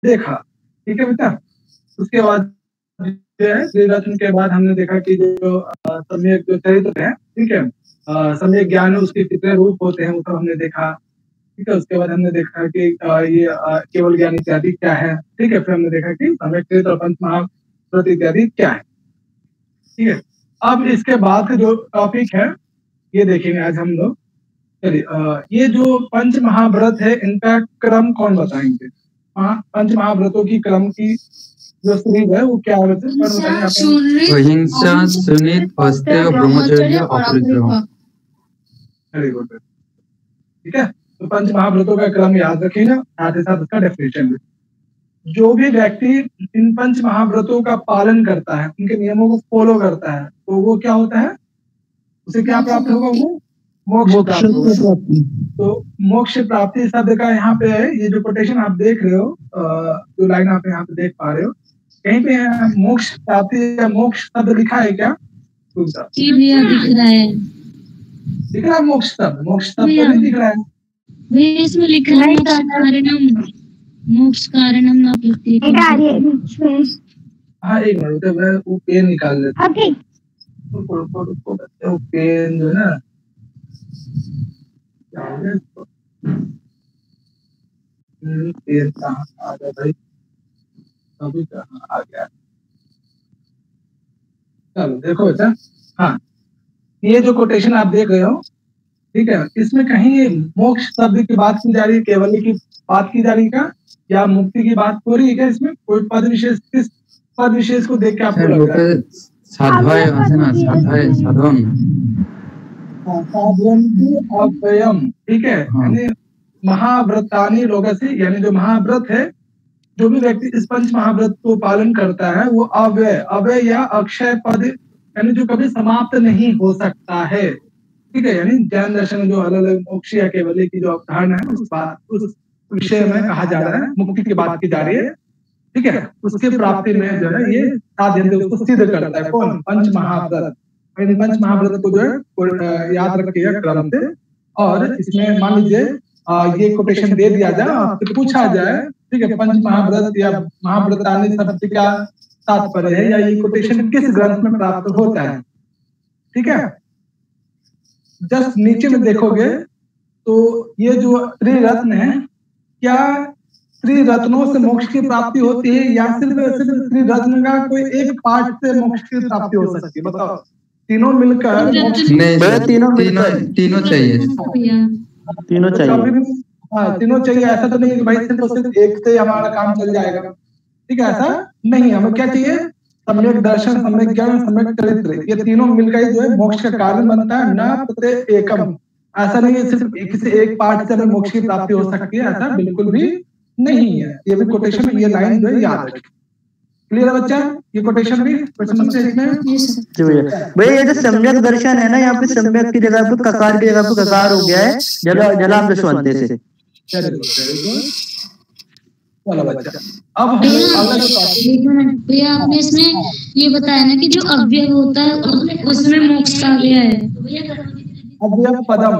देखा, ठीक है बेटा। उसके बाद जो है त्रिरत्न के बाद हमने देखा कि जो सम्यक जो चरित्र है, ठीक है, सम्यक ज्ञान है उसके कितने रूप होते हैं वो तो हमने देखा, ठीक है। उसके बाद हमने देखा कि ये केवल ज्ञान इत्यादि क्या है, ठीक है। फिर हमने देखा कि सम्यक चरित्र और पंच महाव्रत इत्यादि क्या है, ठीक है। अब इसके बाद जो टॉपिक है ये देखेंगे आज हम लोग। चलिए, ये जो पंच महाव्रत है इनका क्रम कौन बताएंगे? पंच महाव्रतों की क्रम की जो सीरीज है वो क्या है? अहिंसा, सुनित, अस्तेय, ब्रह्मचर्य, अपरिग्रह। वेरी गुड, ठीक है। तो पंच महाव्रतों का क्रम याद रखिएगा, साथ ही साथ उसका डेफिनेशन भी। जो भी व्यक्ति इन पंच महाव्रतों का पालन करता है, उनके नियमों को फॉलो करता है, तो वो क्या होता है, उसे क्या प्राप्त होगा? वो मोक्ष प्राप्ति। तो मोक्ष प्राप्ति शब्द का यहाँ पे है, ये जो कोटेशन आप देख रहे हो, जो लाइन आप यहाँ पे देख पा रहे हो, कहीं पे मोक्ष प्राप्ति या मोक्ष शब्द लिखा है क्या? दिख रहा है, दिख रहा है मोक्ष शब्द? मोक्ष शब्द तो नहीं दिख रहा है, इसमें लिखा है मोक्ष कारणम न प्रत्येक। हाँ एक मिनट, तो मैं वो पेन निकाल लेता हूँ। वो पेन जो है ना, पेन कहाँ आ गया भाई? अभी कहाँ आ गया? चलो देखो बेटा, हाँ ये जो कोटेशन आप देख रहे हो, ठीक है, इसमें कहीं मोक्ष शब्द की बात की जा रही है, केवल की बात की जा रही है या मुक्ति की बात हो रही है क्या? इसमें कोई पद विशेष, किस पद विशेष को देख के आपको लग रहा है? साधवाय साधन, अव्ययम, ठीक है, यानी महाव्रतानि लोकस्य, यानी जो महाव्रत है, जो भी व्यक्ति इस पंच महाव्रत को पालन करता है वो अव्यय, अव्यय या अक्षय पद, यानी जो कभी समाप्त नहीं हो सकता है, ठीक है। यानी जैन दर्शन में जो अलग अलग मोक्ष या केवल्य की जो अवधारणा है उस विषय में कहा जा रहा है, मुक्ति की बात की जा रही है, ठीक है। उसके प्राप्ति में जो है ये साध्य उसको सिद्ध करता है। कौन? पंच महाव्रत। पंच महाव्रत को जो है याद रखिएगा क्रम से। और इसमें मान लीजिए ये कोटेशन दे दिया जाए, आपसे पूछा जाए, ठीक है, पंच महाव्रत या महाव्रतानि शब्द का तात्पर्य है या ये कोटेशन किस ग्रंथ में प्राप्त होता है, ठीक है। जस्ट नीचे में देखोगे तो ये जो त्रिरत्न है, क्या त्रिरत्नों से मोक्ष की प्राप्ति होती है या सिर्फ त्रिरत्न का कोई एक पार्ट से मोक्ष की प्राप्ति हो सकती है? बताओ, तीनों मिलकर तीनों चाहिए, तीनों चाहिए। हाँ तीनों चाहिए, ऐसा तो नहीं है कि भाई सिर्फ एक से हमारा काम चल जाएगा, ठीक है, ऐसा नहीं। हमें क्या चाहिए? सम्यक दर्शन, सम्यक ज्ञान, सम्यक चरित्र, ये तीनों मिलकर जो है मोक्ष का कारण बनता है। न प्रत्येक एकम, ऐसा नहीं है सिर्फ किसी एक पार्ट से हमें मोक्ष की प्राप्ति हो सकती है, ऐसा बिल्कुल भी नहीं है। ये भी कोटेशन में ये लाइन जो है याद रखें। क्लियर है बच्चा? ये कोटेशन भी समझते हैं इसमें? भैया ये जो सम्यक दर्शन है ना, यहाँ पे सम्यक की जगह पे ककार की जगह पे ककार हो गया है, जलाम दशवंते से। चलो बच्चा, अब हम भैया आपने इसमें ये बताया ना कि जो अव्यय होता है उसमें मोक्ष का अव्यय है। अव्यय पदम,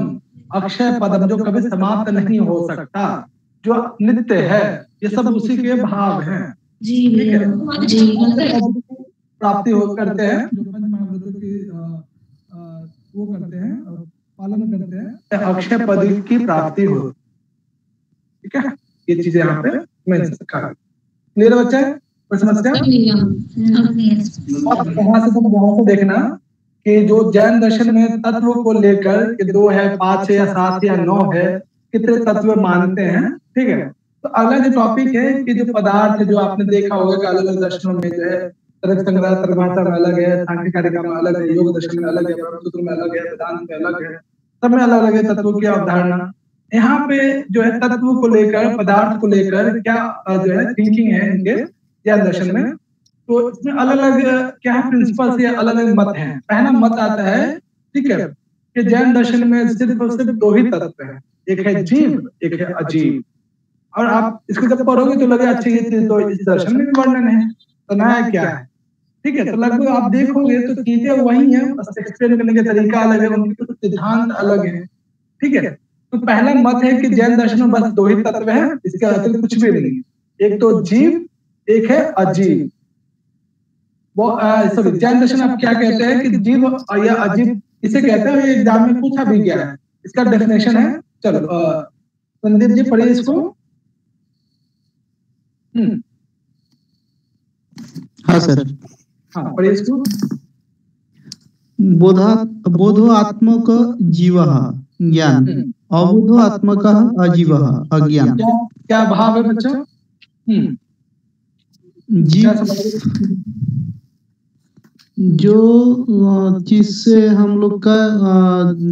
अक्षय पदम, जो कभी समाप्त नहीं हो सकता, जो नित्य है, ये सब उसी के भाव हैं। जी जी, प्राप्ति हो करते हैं, जो पंच महाव्रतों की वो करते हैं, पालन करते हैं, अक्षय पद की प्राप्ति हो, ठीक है। ये चीजें यहाँ पे मेंशन कर। क्लियर बच्चा? कोई समस्या? अब यहाँ से देखना कि जो जैन दर्शन में तत्व को लेकर कि 2 है, 5 है या 7 या 9 है, कितने तत्व मानते हैं, ठीक है। तो अगला जो टॉपिक है कि जो पदार्थ जो आपने देखा होगा कि अलग अलग दर्शनों में जो है तरक संग्रह तरभाषा में अलग है, सांख्य कारिका में अलग है, योग दर्शन में अलग है, ब्रह्मसूत्र में अलग है, वेदांत में अलग है, सब में अलग अलग है तत्वों की अवधारणा। यहाँ पे जो है तत्व को लेकर, पदार्थ को लेकर क्या जो है थिंकिंग है इनके ज्ञान दर्शन में, तो इसमें अलग अलग क्या है प्रिंसिपल्स या अलग अलग मत हैं। पहला मत आता है, ठीक है, कि जैन दर्शन में सिर्फ और सिर्फ 2 ही तत्व हैं, एक है जीव, एक है अजीव। और आप इसको जब पढ़ोगे तो लगे अच्छा ये चीज तो इस दर्शन में भी वर्णन है, तो नया क्या है, ठीक है। तो लगभग आप देखोगे तो चीजें वही है, बस एक्सप्लेन करने का तरीका अलग है, उनके कुछ सिद्धांत अलग है, ठीक है। तो पहला मत है कि जैन दर्शन में बस 2 ही तत्व हैं, इसके अतिरिक्त कुछ भी नहीं है। एक तो जीव, एक है अजीव। वो सॉरी, जैन दर्शन आप क्या कहते हैं कि जीव या अजीव इसे कहते हैं, एग्जाम में पूछा भी गया है, इसका डेफिनेशन है। चलो संदीप जी पढ़िए इसको। हाँ सर, हाँ पढ़िए इसको। बोधो आत्मक जीव ज्ञान, अबोधो आत्मक अजीव अज्ञान। क्या भाव है बच्चों? जीव जो जिससे हम लोग का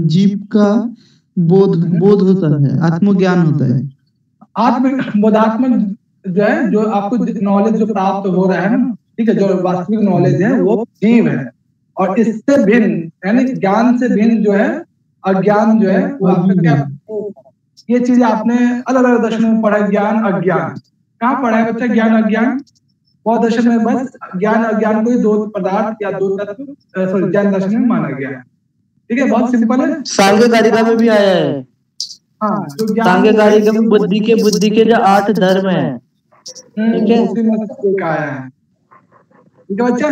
जीव का बोध होता है, आत्मज्ञान होता है। बोधात्मक जो है, जो आपको नॉलेज जो प्राप्त हो रहा है ना, ठीक है, जो वास्तविक नॉलेज है वो जीव है। और इससे भिन्न यानी ज्ञान से भिन्न जो है अज्ञान जो है वो आपका क्या, ये चीज आपने अलग अलग दर्शनों में पढ़ा। ज्ञान अज्ञान कहाँ पढ़ा है बच्चा? ज्ञान अज्ञान बहुत दर्शन में बस ज्ञान अज्ञान को ही दो पदार्थ या दो तत्व सॉरी ज्ञान दर्शन में माना गया है। ठीक है, बहुत सिंपल है। सांख्य कारिका में भी आया है। हाँ, सांख्य कारिका में बुद्धि के जो 8 धर्म है, ठीक है, उसी में से आया है। ठीक है बच्चा,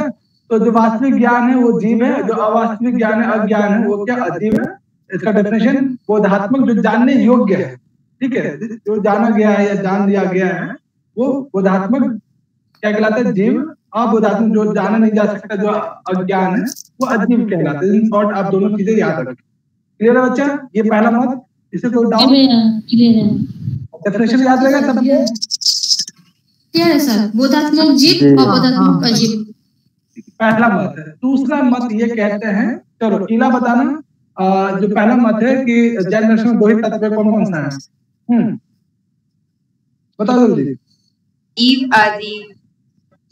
तो जो वास्तविक ज्ञान है वो जीव है, जो अवास्तविक ज्ञान है अज्ञान है वो क्या अजीव है। इसका डेफिनेशन बोधात्मक जो जानने योग्य है, ठीक है, जो जाना गया है या जान लिया गया है वो बोधात्मक क्या कहलाता है? जीव। अबोधात्मक जो जाना नहीं जा सकता जो अज्ञान है वो अजीव कहलाता है। इन शॉर्ट आप दोनों चीजें याद रखें। क्लियर है बच्चा? ये पहला मत, इसे कोई डाउट? डेफिनेशन याद रहेगा सब? क्लियर है सर, बोधात्मक जीव, अबोधात्मक अजीव, पहला मत है। दूसरा मत ये कहते हैं, चलो कीला बताना। जो पहला मत है कि जैन दर्शन में दो ही तत्व कौन कौन सा है? बता दो जल्दी। जीव आजीव।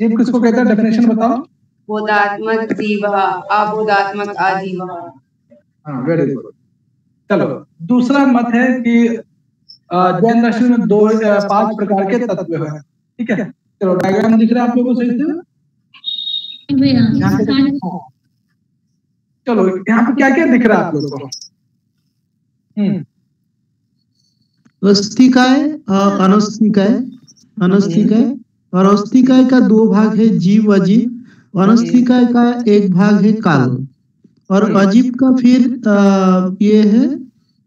जीव किसको कहते हैं? डेफिनेशन बताओ। बोधात्मक जीव, अबोधात्मक आजीव। हाँ, वेरी गुड। चलो दूसरा मत है कि जैन दर्शन में 5 प्रकार के तत्व हैं। ठीक है, चलो डायग्राम दिख रहा है आप लोगों को सही से? चलो यहाँ पे क्या क्या दिख रहा है आप लोगों को? अस्थिकाय, अनस्थिकाय, अनस्थिकाय और अस्थिकाय का 2 भाग है, जीव अजीव। अनस्थिकाय का एक भाग है काल, और अजीव का फिर ये है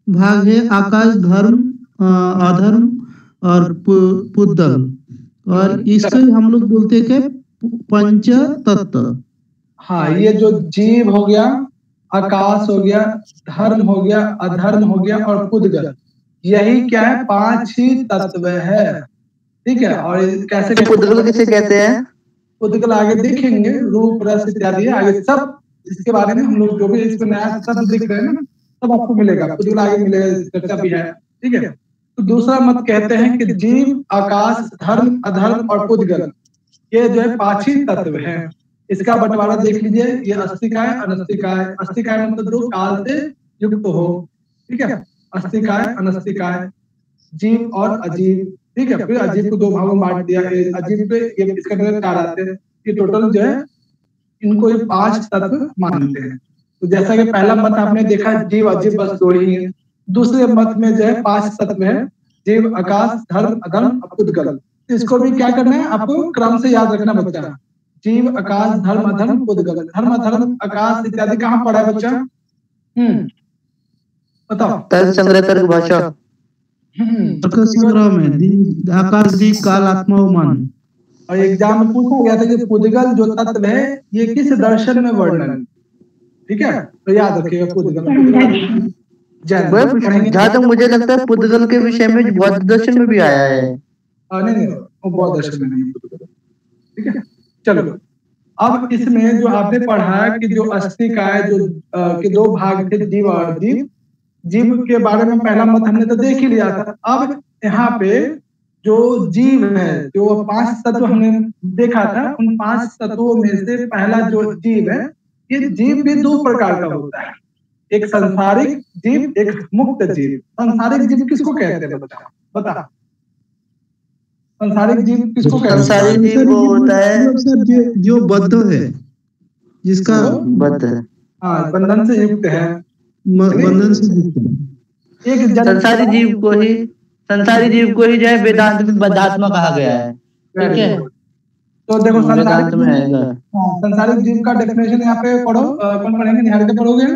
भाग है आकाश, धर्म, अधर्म और पुद्दल। और इससे हम लोग बोलते हैं कि पंच तत्व। हाँ, ये जो जीव हो गया, आकाश हो गया, धर्म हो गया, अधर्म हो गया और पुद्गल, यही क्या है? 5 ही तत्व है। ठीक है, और कैसे पुद्गल किसे कहते हैं? पुद्गल आगे देखेंगे, रूप रस इत्यादि आगे सब इसके बारे में हम लोग जो भी इसमें नया सब दिख रहे हैं ना, सब आपको मिलेगा, पुद्गल आगे मिलेगा, चर्चा भी है। ठीक है, तो दूसरा मत कहते हैं कि जीव, आकाश, धर्म, अधर्म और पुद्गल ये जो है 5 ही तत्व है। इसका बंटवारा देख लीजिए, ये अस्थिकाय, अनस्थिकाय। अस्थिकाय मतलब जो काल से युक्त हो। ठीक है, अस्थिकाय, अनस्थिकाय, जीव और अजीव। ठीक है, फिर अजीव को 2 भागों में बांट दिया। अजीव पे ये इसका मतलब 4 आते हैं। ये टोटल जो है इनको ये 5 तत्व मानते हैं। तो जैसा कि पहला मत आपने देखा जीव अजीव बस 2 ही है। दूसरे मत में जो है 5 तत्व है, जीव, आकाश, धर्म, अधर्म, पुद्गल। इसको भी क्या करना है आपको? क्रम से याद रखना बच्चा। जीव, आकाश, धर्म, अधर्म, पुद्गल। धर्म, अधर्म, आकाश इत्यादि कहाँ पढ़ा है बच्चा? बताओ। तर्क संग्रह, तर्क भाषा, तर्क संग्रह में आकाश, दीप, काल, आत्मा और मन। और एग्जाम में पूछा गया था कि पुद्गल जो तत्व है ये किस दर्शन में वर्णन? ठीक है, तो याद रखिएगा पुद्गल। जहाँ तक मुझे लगता है पुद्गल के विषय में बौद्ध दर्शन में भी आया है। नहीं, वो बौद्ध दर्शन में नहीं। ठीक है, चलो अब इसमें जो आपने पढ़ा कि जो अस्थिकाय जो के 2 भाग थे, जीव और अजीव। जीव के बारे में पहला मत हमने तो देख ही लिया था। अब यहाँ पे जो जीव है, जो 5 तत्व हमने देखा था, उन 5 तत्वों में से पहला जो जीव है, ये जीव भी 2 प्रकार का होता है। एक संसारिक जीव, एक मुक्त जीव। संसारिक जीव किसको कहते हैं बता? संसारिक जीव किसको कहते हैं? संसारिक जीव वो होता है जो बद्ध है, जिसका बद्ध है, हाँ, बंधन से युक्त है। बंधन से युक्त है। संसारी जीव को ही जो है वेदांत में बद्धात्मा कहा गया है। ठीक है, तो देखो वेदांत में आएगा। संसारिक जीव का डेफिनेशन यहाँ पे पढ़ो, कौन पढ़ेंगे? निहारिका पढ़ोगे?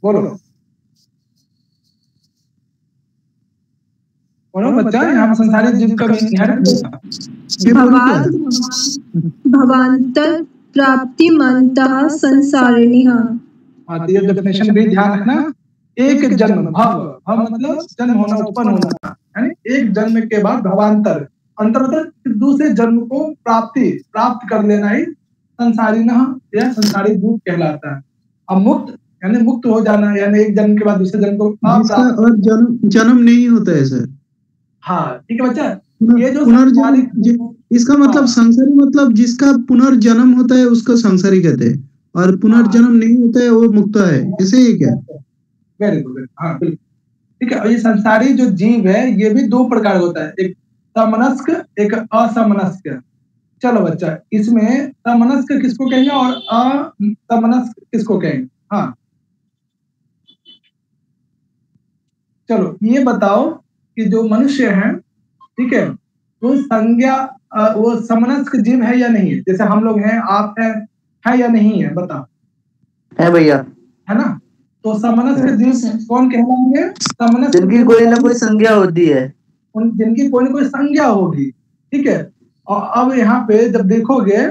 बोलो बोलो बच्चा, यहाँ पे संसारिक जीव का निहारिका भवांतर प्राप्ति मंतः संसारिणीः। हाँ, तो ये डेफिनेशन भी ध्यान रखना। एक जन्म, भव भव मतलब जन्म होना, उत्पन्न होना, यानी एक जन्म के बाद भवांतर, अंतर मतलब दूसरे जन्म को प्राप्त कर लेना ही संसारिणः या संसारिक जीव कहलाता है। अब मुक्त यानी मुक्त हो जाना, यानी एक जन्म के बाद दूसरे जन्म को और जन्म नहीं होता है सर। हाँ ठीक है बच्चा, ये जो पुनर्जन्म, इसका मतलब संसारी मतलब जिसका पुनर्जन्म होता है उसको संसारी कहते हैं, और पुनर्जन्म नहीं होता है वो मुक्त है, ऐसे ही क्या? वेरी गुड, हाँ बिल्कुल ठीक है। और ये संसारी जो जीव है ये भी दो प्रकार होता है, एक समनस्क एक असमनस्क। चलो बच्चा, इसमें समनस्क किसको कहेंगे और असमनस्क किसको कहेंगे? हाँ चलो ये बताओ कि जो मनुष्य है, ठीक है, वो संज्ञा वो समनस्क जीव है या नहीं है? जैसे हम लोग हैं, आप है या नहीं है? बताओ। है भैया, है ना? तो समनस्क जीव कौन कहलाएंगे? समनस्क जिनकी कोई ना कोई संज्ञा होती है, जिनकी कोई ना कोई संज्ञा होगी, ठीक है। और अब यहाँ पे जब देखोगे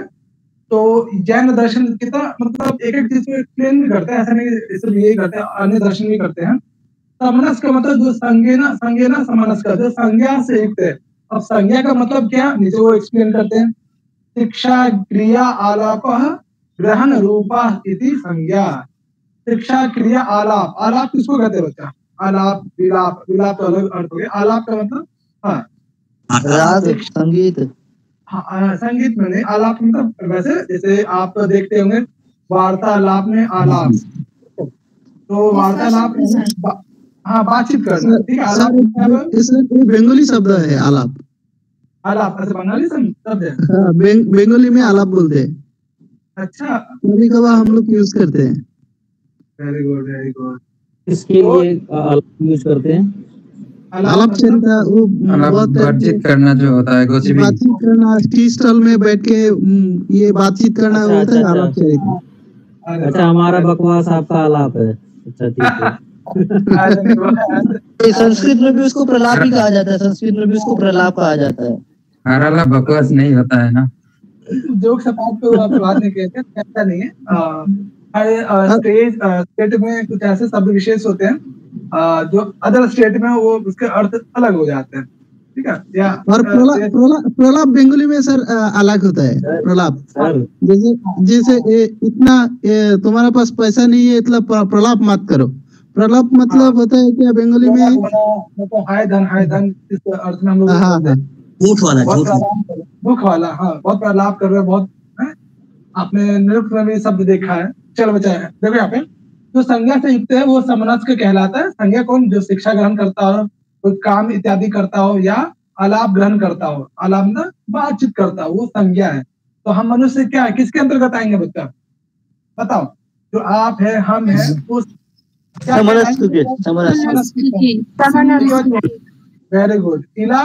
तो जैन दर्शन कितना मतलब एक एक चीज को एक्सप्लेन भी करते हैं, ऐसा नहीं सिर्फ यही करते हैं, अन्य दर्शन भी करते हैं। समनस्क का मतलब जो संज्ञा समनस्क, जो संज्ञा से युक्त है। अब संज्ञा का मतलब क्या, नीचे वो एक्सप्लेन करते हैं। शिक्षा क्रिया आलाप ग्रहण रूपा इति संज्ञा। शिक्षा क्रिया आलाप, आलाप किसको कहते हैं बच्चा? आलाप विलाप, विलाप तो अलग अर्थ हो गया, आलाप का मतलब हाँ राग संगीत। हाँ संगीत में नहीं, आलाप मतलब वैसे जैसे आप देखते होंगे वार्तालाप में आलाप, तो वार्तालाप हाँ बातचीत करना, ठीक है। आलाप बंगाली शब्द है आलाप। आलाप ऐसे बंगाली शब्द है? हाँ, बंगाली में आलाप बोलते हैं। अच्छा, कभी कभार हम लोग यूज करते हैं। Very good very good. इसके लिए आलाप यूज करते हैं। आलाप चलता वो बातचीत करना जो होता है, कुछ भी बातचीत करना, टी स्टॉल में बैठ के ये बातचीत करना होता है आलाप चरित्र। अच्छा, हमारा बकवास आपका आलाप है। अच्छा ठीक है। संस्कृत में भी उसको प्रलाप ही कहा जाता है, संस्कृत में भी उसको प्रलाप कहा जाता है। हराला बकवास नहीं होता है ना, जोक सपाट पे बात नहीं कहते, ऐसा नहीं है। हर स्टेट में कुछ ऐसे शब्द विशेष होते हैं जो अदर स्टेट में वो उसके अर्थ अलग हो जाते हैं, ठीक है। या और प्रलाप बंगाली में सर अलग होता है। प्रलाप जैसे इतना तुम्हारे पास पैसा नहीं है इतना प्रलाप मत करो। प्रलाप मतलब होता है क्या बंगाली में? मतलब हाय धन इस अर्थ में हम लोग झूठ वाला, दुख वाला, हाँ बहुत प्रलाप कर रहे हैं, बहुत आपने नृत्य में भी शब्द देखा है। चलो बच्चा देखो यहाँ पे जो संज्ञा से युक्त है वो समनस्क कहलाता है। संज्ञा कौन? जो शिक्षा ग्रहण करता हो, कोई काम इत्यादि करता हो, या आलाप ग्रहण करता हो, आलाप ना बातचीत करता हो, वो संज्ञा है। तो हम मनुष्य क्या है, किसके अंतर्गत आएंगे बच्चा? बताओ। जो आप है, हम है, उस वेरी गुड। इला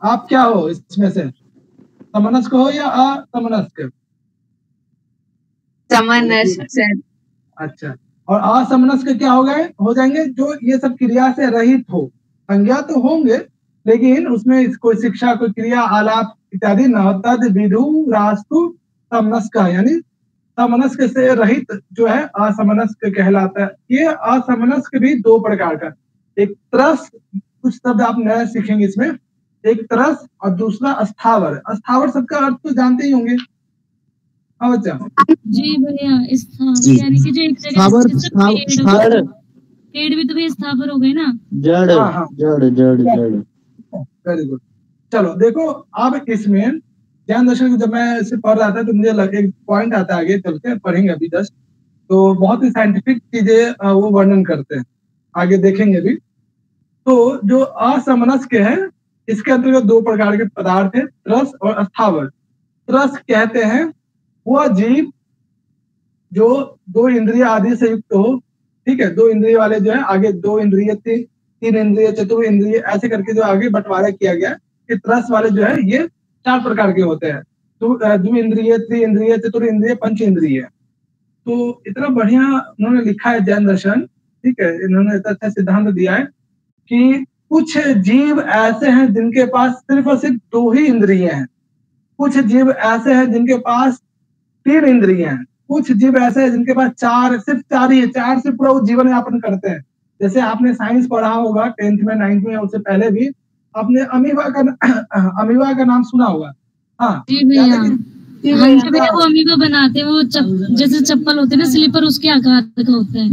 आप क्या हो इसमें से? समनस्क हो या असमनस्क? समनस्क। अच्छा, और असमनस्क क्या हो जाएंगे? जो ये सब क्रिया से रहित हो। संज्ञा तो होंगे लेकिन उसमें कोई शिक्षा, कोई क्रिया, आलाप इत्यादि न, तद विधु रास्तु समनस्क, यानी समनस्क से रहित जो है असमनस्क कहलाता है। ये असमनस्क भी दो प्रकार का, एक तरस, कुछ शब्द आप नया सीखेंगे इसमें, एक तरस और दूसरा अस्थावर। अस्थावर शब्द का अर्थ तो जानते ही होंगे। हाँ बच्चा जी भैया, स्थावर यानी कि जो एक जगह पेड़ भी तो भी स्थावर हो गए ना, जड़ जड़। Very good. चलो देखो, अब इसमें ज्ञान दर्शन जब मैं इसे पढ़ रहा था तो मुझे एक पॉइंट आता है, आगे चलते हैं पढ़ेंगे अभी जस्ट, तो बहुत ही साइंटिफिक चीजें वो वर्णन करते हैं, आगे देखेंगे भी। तो जो असमनस्क है इसके अंतर्गत दो प्रकार के पदार्थ है, रस और अस्थावर। रस कहते हैं वह जीव जो दो इंद्रिय आदि से युक्त हो, ठीक है। दो इंद्रिय वाले जो है, आगे दो इंद्रिय, तीन इंद्रिय, चतुर इंद्रिय, ऐसे करके जो आगे बंटवारा किया गया कि रस वाले जो है ये 4 प्रकार के होते हैं, तो द्वि इंद्रिय, त्रि इंद्रिय, चतुर इंद्रिय, पंच इंद्रिय। तो इतना बढ़िया उन्होंने लिखा है जैन दर्शन, ठीक है, इन्होंने इतना अच्छा सिद्धांत दिया है कि कुछ जीव ऐसे हैं जिनके पास सिर्फ और सिर्फ 2 ही इंद्रिय हैं, कुछ जीव ऐसे हैं जिनके पास 3 इंद्रिय हैं, कुछ जीव ऐसे हैं जिनके पास 4, सिर्फ 4 ही है, 4 से पूरा जीवन यापन करते हैं। जैसे आपने साइंस पढ़ा होगा 10th में, 9th में, उससे पहले भी आपने अमीबा का नाम सुना होगा। हाँ जी भैया, भैया वो अमीबा बनाते हैं, वो जैसे चप्पल होते हैं ना, स्लीपर, उसके आकार का होता है।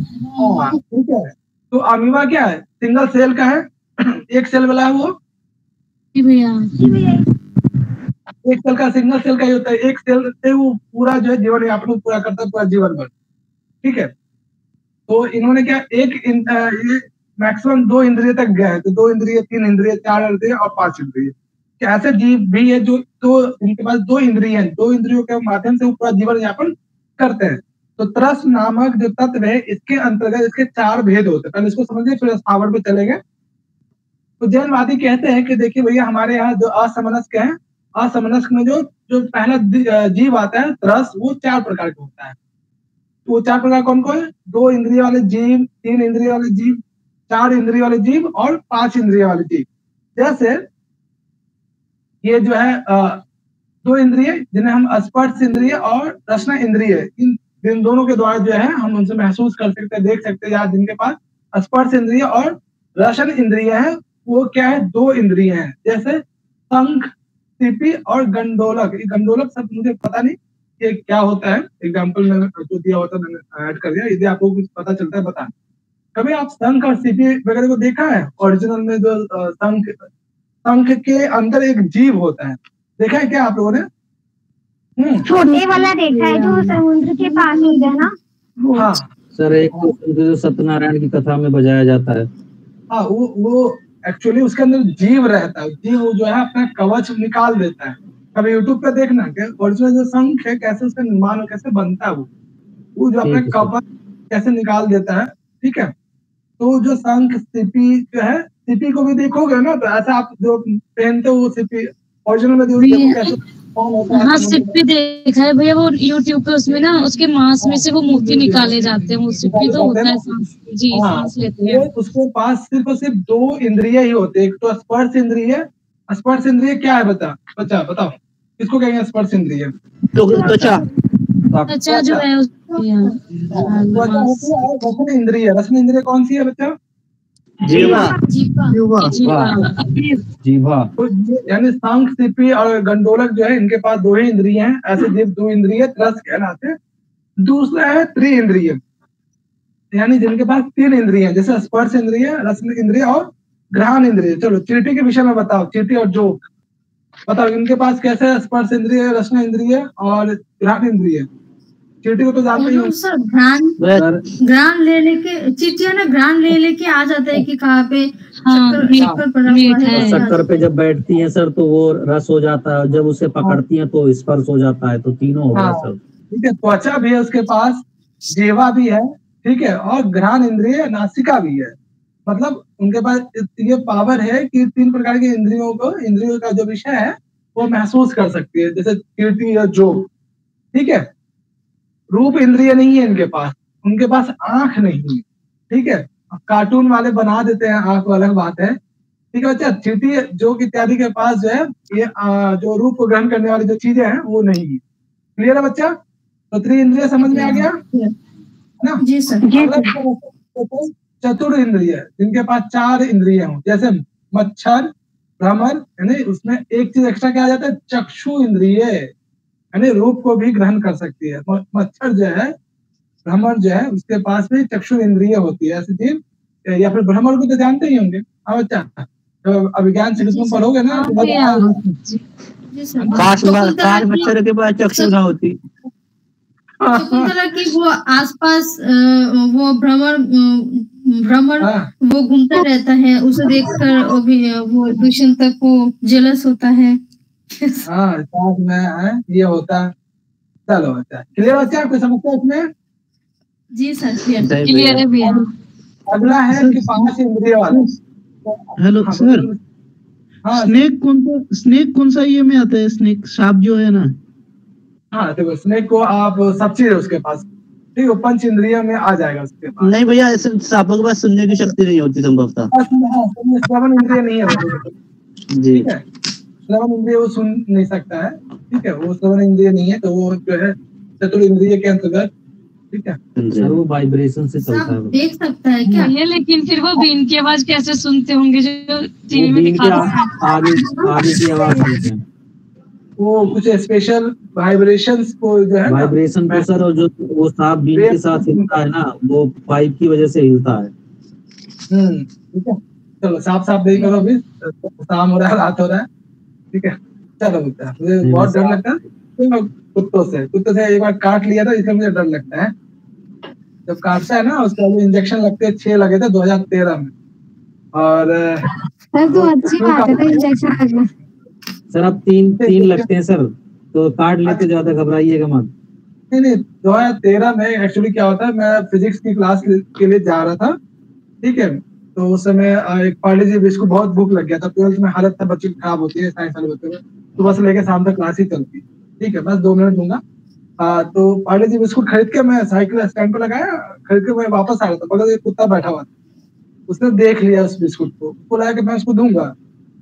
ठीक है, तो अमीबा क्या है, सिंगल सेल का है, एक सेल वाला है वो। जी भैया, एक सेल का, सिंगल सेल का ही होता है, एक सेल से वो पूरा जो है जीवन यापन पूरा करता है, पूरा जीवन भर। ठीक है, तो इन्होंने क्या ये मैक्सिमम 2 इंद्रिय तक गए, तो 2 इंद्रिय, 3 इंद्रिय, 4 इंद्रिय और 5 इंद्रिय। ऐसे जीव भी है जो इनके पास 2 इंद्रिय हैं, 2 इंद्रियों के माध्यम से वो पूरा जीवन यापन करते हैं। तो तरस नामक जो तत्व है, इसके अंतर्गत इसके 4 भेद होते हैं। पहले इसको समझिए, फिर स्थावर पे चलेंगे। तो जैनवादी कहते हैं कि देखिए भैया, हमारे यहाँ जो असमनस्क है, असमनस्क में जो पहला जीव आता है तरस, वो 4 प्रकार का होता है। तो वो 4 प्रकार कौन कौन है? 2 इंद्रिय वाले जीव, 3 इंद्रिय वाले जीव, 4 इंद्रिय वाले जीव और 5 इंद्रिय वाले जीव। जैसे ये जो है 2 इंद्रिय जिन्हें हम स्पर्श इंद्रिय और रसना इंद्रिय, इन दोनों के द्वारा जो है हम उनसे महसूस कर सकते हैं, देख सकते हैं। या जिनके पास स्पर्श इंद्रिय और रसन इंद्रिय है, वो क्या है, 2 इंद्रिय हैं। जैसे शंख, सीपी और गंडोलक। ये गंडोलक शब्द मुझे पता नहीं ये क्या होता है, एग्जाम्पल में जो दिया होता है मैंने ऐड कर दिया, यदि आपको कुछ पता चलता है बता। कभी आप शंख और सीपी वगैरह को देखा है? ओरिजिनल में जो शंख के अंदर एक जीव होता है, देखा है क्या आप लोगों ने? छोटे वाला देखा है जो समुद्र के पास होता है ना। हाँ सर, एक जो सत्यनारायण की कथा में बजाया जाता है। हाँ, वो एक्चुअली उसके अंदर जीव रहता है, जीव जो है अपना कवच निकाल देता है। कभी यूट्यूब पे देखना कि ओरिजिनल जो शंख है कैसे उसका निर्माण और कैसे बनता है, वो जो अपना कवच कैसे निकाल देता है। ठीक है, तो जो शंख, सीपी जो है, सीपी को भी देखोगे ना तो ऐसा आप जो पहनते हो वो सीपी ओरिजिनल में देखो कैसे। हाँ, सिप्पी देखा है भैया, वो यूट्यूब पे, उसमें ना उसके मांस में से वो मोती निकाले जाते हैं, वो सिप्पी तो होता है, सांस, जी सांस लेते हैं। उसके पास सिर्फ और सिर्फ 2 इंद्रिय ही होते हैं। एक तो स्पर्श इंद्रिय। स्पर्श इंद्रिय क्या है बताओ किसको कहेंगे स्पर्श इंद्रिय? त्वचा जो है रसन इंद्रिय। रसन इंद्रिय कौन सी है बच्चा? जीवा। यानी शंख, सीपी और गंडोलक जो है, इनके पास 2 ही इंद्रिय हैं। ऐसे जीव 2 इंद्रिय रस कहलाते हैं। दूसरा है त्रि इंद्रिय, यानी जिनके पास 3 इंद्रिय हैं, जैसे स्पर्श इंद्रिय, रसन इंद्रिय और घ्राण इंद्रिय। चलो चींटी के विषय में बताओ, चींटी और जोक बताओ, इनके पास कैसे है स्पर्श इंद्रिय, रसन इंद्रिय और घ्राण इंद्रिय? चींटी को तो जानते ही हो सर। घ्राण ले लेके चींटियां ना घ्राण ले लेके आ जाता है कि कहाँ पे शक्कर पे जब बैठती हैं सर तो वो रस हो जाता है, जब उसे पकड़ती हैं तो स्पर्श हो जाता है, तो तीनों हो गया सर। ठीक है, त्वचा भी है उसके पास, जीवा भी है, ठीक है, और घ्राण इंद्रिय, नासिका भी है। मतलब उनके पास ये पावर है कि 3 प्रकार की इंद्रियों का जो विषय है वो महसूस कर सकती है, जैसे चींटी या जोक। ठीक है, रूप इंद्रिय नहीं है इनके पास, उनके पास आंख नहीं है। ठीक है, कार्टून वाले बना देते हैं आंख, अलग बात है। ठीक है बच्चा, चींटी, जोक इत्यादि के पास जो है ये जो रूप को ग्रहण करने वाली जो चीजें हैं वो नहीं है। क्लियर है बच्चा? तो 3 इंद्रिय समझ में आ गया ना? जी सर। चतुर इंद्रिय, जिनके पास 4 इंद्रिय हों, जैसे मच्छर, भ्रमर, यानी उसमें एक चीज एक्स्ट्रा क्या आ जाता है, चक्षु इंद्रिय, यानी रूप को भी ग्रहण कर सकती है। मच्छर जो है, भ्रमर जो है, उसके पास भी चक्षु इंद्रिय होती है ऐसी चीज। या फिर भ्रमर को तो जानते ही होंगे। हाँ बच्चा, तो अभिज्ञान से तुम पढ़ोगे ना मच्छर के पास चक्षु ना होती। शकुंतला की वो आसपास वो भ्रमर वो घूमता रहता है, उसे देखकर वो दुष्यंत को जेलस होता है। हाँ, साथ में है ये होता है। चलो बच्चा, क्लियर बच्चा? कोई समस्या इसमें? जी सर, क्लियर है भैया। अगला है कि 5 इंद्रिय वाले। हेलो हाँ, सर, हाँ स्नेक कौन सा ये में आता है? स्नेक सांप जो है ना? हाँ, देखो स्नेक को आप सब चीज है उसके पास, ठीक है, पंच इंद्रिय में आ जाएगा उसके पास। नहीं भैया, ऐसे सांपों के पास सुनने की शक्ति नहीं होती संभवतः। श्रवण इंद्रिय नहीं है वो, जी ठीक है, श्रवण इंद्रिय वो सुन नहीं सकता है, ठीक है, वो श्रवण इंद्रिय नहीं है, तो वो जो है चतुर इंद्रिय के अंतर्गत, ठीक है। सर वो वाइब्रेशन से चलता है। देख सकता है क्या? ये लेकिन फिर वो बीन की आवाज कैसे सुनते होंगे जो टीवी में बीन के दिखाते हैं? आगे की आवाज सुनते हैं। वो कुछ स्पेशल वाइब्रेशंस को जो है ना, वाइब्रेशन को सर, और जो वो सांप बीन के साथ हिलता है ना, वो पाइप की वजह से हिलता है। ठीक है, चलो साफ साफ नहीं करो अभी, शाम हो रहा है, रात हो रहा है, ठीक है। चलो बेटा, मुझे बहुत डर लगता है कुत्तों से एक बार काट लिया था, इसलिए मुझे डर लगता है। जब काटता है ना, उसके लिए इंजेक्शन लगते हैं, 6 लगे थे 2013 में। और तो अच्छी बात है इंजेक्शन लगना। सर अब तीन लगते हैं सर, तो काट लेते, ज्यादा घबराइएगा मत। नहीं 2013 में एक्चुअली क्या होता है, मैं फिजिक्स की क्लास के लिए जा रहा था, ठीक है, तो उस समय एक पार्ले जी बिस्कुट बहुत भूख लग गया था, 12th में हालत था बच्चों की खराब होती है, साइंस वाले बच्चों में, तो बस लेके शाम तक क्लास ही चलती, ठीक है, बस 2 मिनट दूंगा। तो पार्ले जी बिस्कुट खरीद के मैं साइकिल स्टैंड पे लगाया, खरीद के मैं वापस आ रहा था, बगल एक कुत्ता बैठा हुआ था, उसने देख लिया उस बिस्कुट को, बोला कि मैं उसको दूंगा,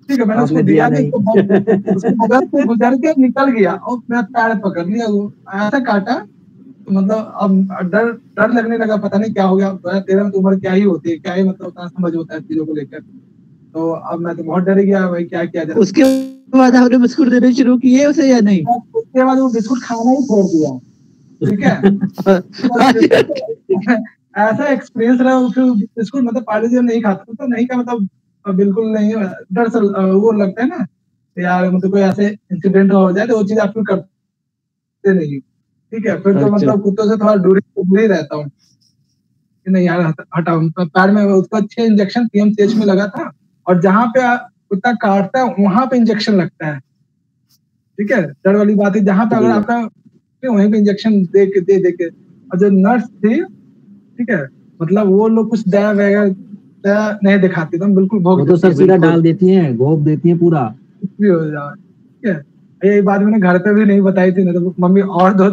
ठीक है, मैंने उसको दिया नहीं, उसको बगल से गुजर के निकल गया और मैं पैर पकड़ लिया, वो ऐसा काटा, तो मतलब अब डर लगने लगा, पता नहीं क्या हो गया। 2013 में तो उम्र क्या ही होती है, क्या ही मतलब उतना समझ होता है चीजों को लेकर, तो अब मैं तो बहुत डर गया भाई, क्या किया जाए। उसके बाद आपने बिस्कुट देने शुरू किए उसे या नहीं? उसके बाद वो बिस्कुट खाना ही छोड़ दिया, ठीक है। ऐसा एक्सपीरियंस रहा, फिर बिस्कुट मतलब पार्ले जी नहीं खाता तो नहीं का मतलब बिल्कुल नहीं, डर से वो लगता है ना यार, मतलब कोई ऐसे इंसिडेंट हो जाए तो वो चीज आप फिर करते नहीं, ठीक है, फिर तो मतलब कुत्तों से थोड़ा दूरी रहता हूँ कि नहीं यार हटाऊं। तो पैर में उसका 6 इंजेक्शन पीएमसीएच में लगा था, और जहाँ पे कुत्ता काटता है वहां पे इंजेक्शन लगता है, ठीक है, डर वाली बात है, जहाँ पे अगर आपका वहीं पे इंजेक्शन दे के, और जो नर्स थी, ठीक है, मतलब वो लोग कुछ दया वगैरह नहीं दिखाती, तो बिल्कुल भोग तो सर सीधा डाल देती हैं, घोप देती हैं पूरा, कुछ भी हो जाए, ठीक है। ये बात मैंने घर पे भी नहीं बताई थी, नहीं तो मम्मी और दो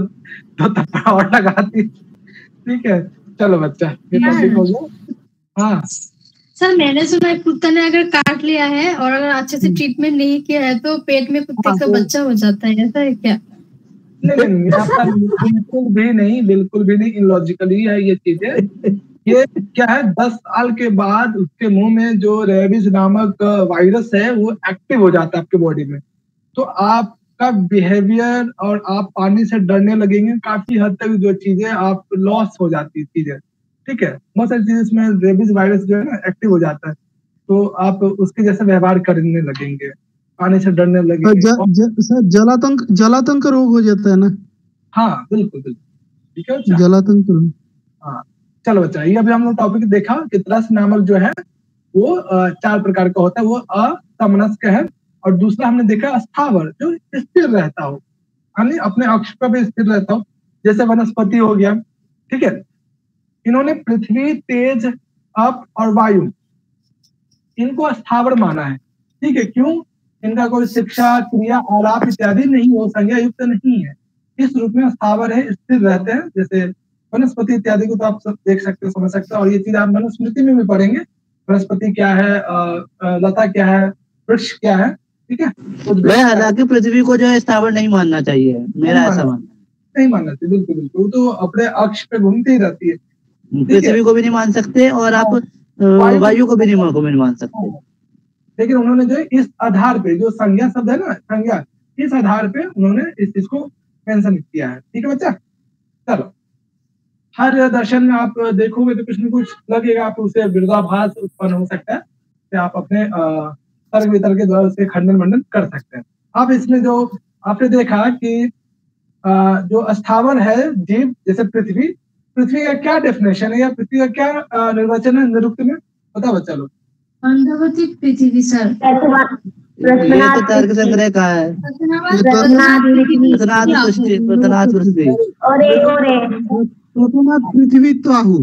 थप्पड़ और लगाती, ठीक है। चलो बच्चा ठीक हो गया। हाँ सर, मैंने सुना है कुत्ता ने अगर काट लिया है और अगर अच्छे से ट्रीटमेंट नहीं किया है तो पेट में कुत्ते का बच्चा हो जाता है, ऐसा है क्या? नहीं बिल्कुल भी नहीं इलॉजिकली है ये चीजें। ये क्या है, 10 साल के बाद उसके मुंह में जो रेबीज नामक वायरस है वो एक्टिव हो जाता है आपके बॉडी में, तो आपका बिहेवियर और आप पानी से डरने लगेंगे, काफी हद तक जो चीजें आप लॉस हो जाती है चीजें, ठीक है, बहुत सारी चीजें इसमें रेबीज वायरस जो है ना एक्टिव हो जाता है, तो आप उसके जैसे व्यवहार करने लगेंगे, पानी से डरने लगेंगे। सर जलातंक रोग हो जाता है ना? हाँ बिल्कुल, ठीक है, जलातंक। हाँ चलो बच्चा, ये अभी हम लोग टॉपिक देखा कि त्रस नामक जो है वो 4 प्रकार का होता है, वो असमनस्क है, और दूसरा हमने देखा अस्थावर, जो स्थिर रहता हो, यानी अपने अक्ष पर भी स्थिर रहता हो, जैसे वनस्पति हो गया, ठीक है। इन्होंने पृथ्वी, तेज, अप और वायु, इनको अस्थावर माना है, ठीक है। क्यों? इनका कोई शिक्षा, क्रिया, आलाप इत्यादि नहीं हो, संज्ञा युक्त नहीं है, इस रूप में अस्थावर है, स्थिर रहते हैं। जैसे वनस्पति इत्यादि को तो आप सब देख सकते हो, समझ सकते हो, और ये चीज आप मनुस्मृति में भी पढ़ेंगे, वनस्पति क्या है, लता क्या है, वृक्ष क्या है, ठीक है। तो हालांकि पृथ्वी को जो है स्थावर नहीं मानना चाहिए, मेरा ऐसा मानना। नहीं मानना चाहिए, बिल्कुल बिल्कुल, तो अपने अक्ष पे घूमती ही रहती है, पृथ्वी को भी नहीं मान सकते और आप वायु को भी नहीं मान सकते। लेकिन उन्होंने जो इस आधार पे, जो संज्ञा शब्द है ना, संज्ञा, इस आधार पे उन्होंने इस चीज को मेंशन किया है, ठीक है बच्चा। चलो, हर दर्शन में आप देखोगे तो कुछ न कुछ लगेगा, आप उसे विरोधाभास उत्पन्न हो सकता है, तो आप अपने तर्क वितर्क के द्वारा उसके खंडन मंडन कर सकते हैं। अब इसमें जो आपने देखा कि जो अस्थावर है जीव, जैसे पृथ्वी का क्या डेफिनेशन है, या पृथ्वी का क्या निर्वचन है निरुक्त में, पता बच्चा लोग? अंधवती पृथ्वी सर, ये तो तर्क संग्रह का है, पृथ्वी तो आहू।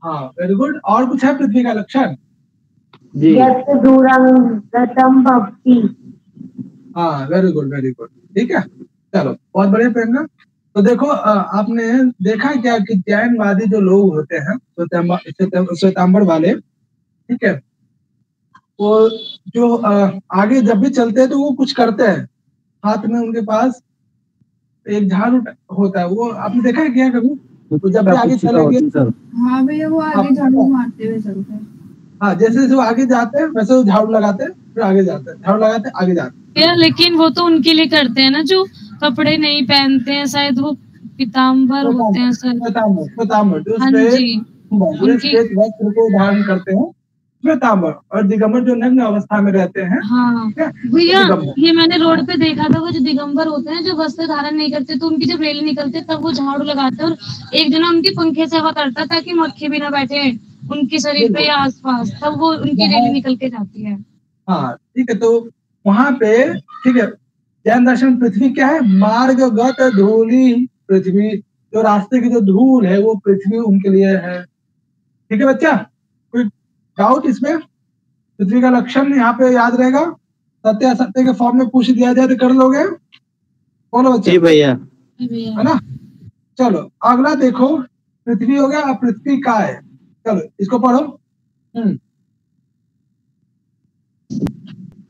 हाँ वेरी गुड। और कुछ है पृथ्वी का लक्षण? जी यत् दूरं गतं भवति। हाँ, वेरी गुड वेरी गुड, ठीक है। चलो बहुत बढ़िया प्रियंका। तो देखो आपने देखा क्या कि जैनवादी जो लोग होते हैं श्वेतांबर वाले, ठीक है, वो जो आगे जब भी चलते हैं तो वो कुछ करते हैं, हाथ में उनके पास एक झाड़ू होता है, वो आपने देखा है क्या कभी? तो जब भी आगे चलेंगे, हाँ भैया वो आगे झाड़ू मारते हुए चलते हैं। हाँ, जैसे जैसे वो आगे जाते हैं वैसे वो झाड़ू लगाते हैं, फिर आगे जाते हैं, झाड़ू लगाते हैं, आगे जाते हैं। लेकिन वो तो उनके लिए करते हैं ना जो कपड़े नहीं पहनते हैं, शायद वो पीताम्बर होते हैं सर। श्वेतांबर जो हाँ जी, श्वेत वस्त्र को धारण करते हैं, श्वेतांबर। और दिगंबर जो नग्न अवस्था में रहते हैं। हाँ भैया, ये मैंने रोड पे देखा था, वो जो दिगंबर होते हैं जो वस्त्र धारण नहीं करते, तो उनकी जब रेली निकलते तब वो झाड़ू लगाते हैं, और एक जना उनकी पंखे से हवा करता ताकि मक्खी भी ना बैठे उनके शरीर पे या आसपास, तब वो उनकी रेली निकल के जाती है। हाँ ठीक है, तो वहां पे ठीक है, जैन दर्शन पृथ्वी क्या है? मार्गगत धूलि पृथ्वी, जो रास्ते की जो धूल है वो पृथ्वी उनके लिए है। ठीक है बच्चा, कोई डाउट इसमें? पृथ्वी का लक्षण यहाँ पे याद रहेगा, सत्य असत्य के फॉर्म में पूछ दिया जाए तो कर लोगे? बोलो बच्चा। जी भैया। है ना? चलो अगला देखो, पृथ्वी हो गया, अब पृथ्वी का है। चलो इसको पढ़ो।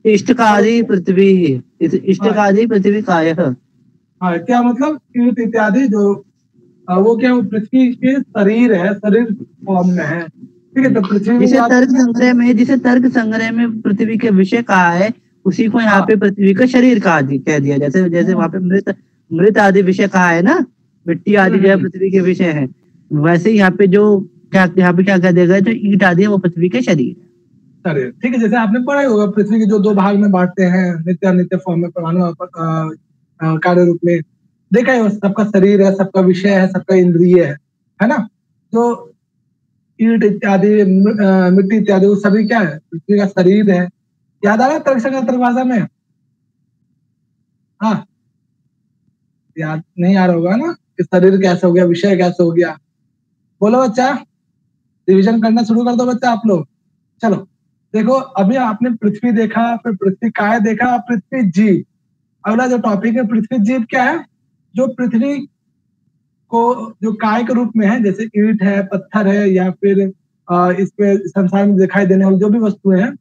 इष्टकादि पृथ्वी, इष्टकादि पृथ्वी कायः। हाँ, क्या मतलब? कीट इत्यादि जो वो क्या, वो पृथ्वी के शरीर है, शरीर फॉर्म में है। ठीक है, तो पृथ्वी जिसे तर्क संग्रह में पृथ्वी के विषय कहा है, उसी को यहाँ पे पृथ्वी का शरीर कह दिया। जैसे वहाँ पे मृत आदि विषय कहा है ना, मिट्टी आदि जो है पृथ्वी के विषय है, वैसे यहाँ पे यहाँ पे क्या कह दिया गया, जो ईट आदि है वो पृथ्वी के शरीर है। शरीर, ठीक है। जैसे आपने पढ़ा होगा पृथ्वी के जो दो भाग में बांटते हैं, नित्य अनित्य फॉर्म में, परमाणु कार्य रूप में, देखा है, सबका शरीर है, सबका विषय है, सबका इंद्रिय है ना? तो ईट इत्यादि, मिट्टी इत्यादि, वो सभी क्या है? पृथ्वी का शरीर है। याद आ रहा है तर्क भाषा में? हाँ, याद नहीं आ रहा होगा ना कि शरीर कैसे हो गया, विषय कैसे हो गया? बोलो बच्चा, रिविजन करना शुरू कर दो बच्चा आप लोग। चलो देखो, अभी आपने पृथ्वी देखा, फिर पृथ्वी काय देखा, पृथ्वी जीव। अगला जो टॉपिक है पृथ्वी जीव क्या है? जो पृथ्वी को जो काय के रूप में है, जैसे ईंट है, पत्थर है, या फिर इस पे संसार में दिखाई देने वाली जो भी वस्तुएं हैं,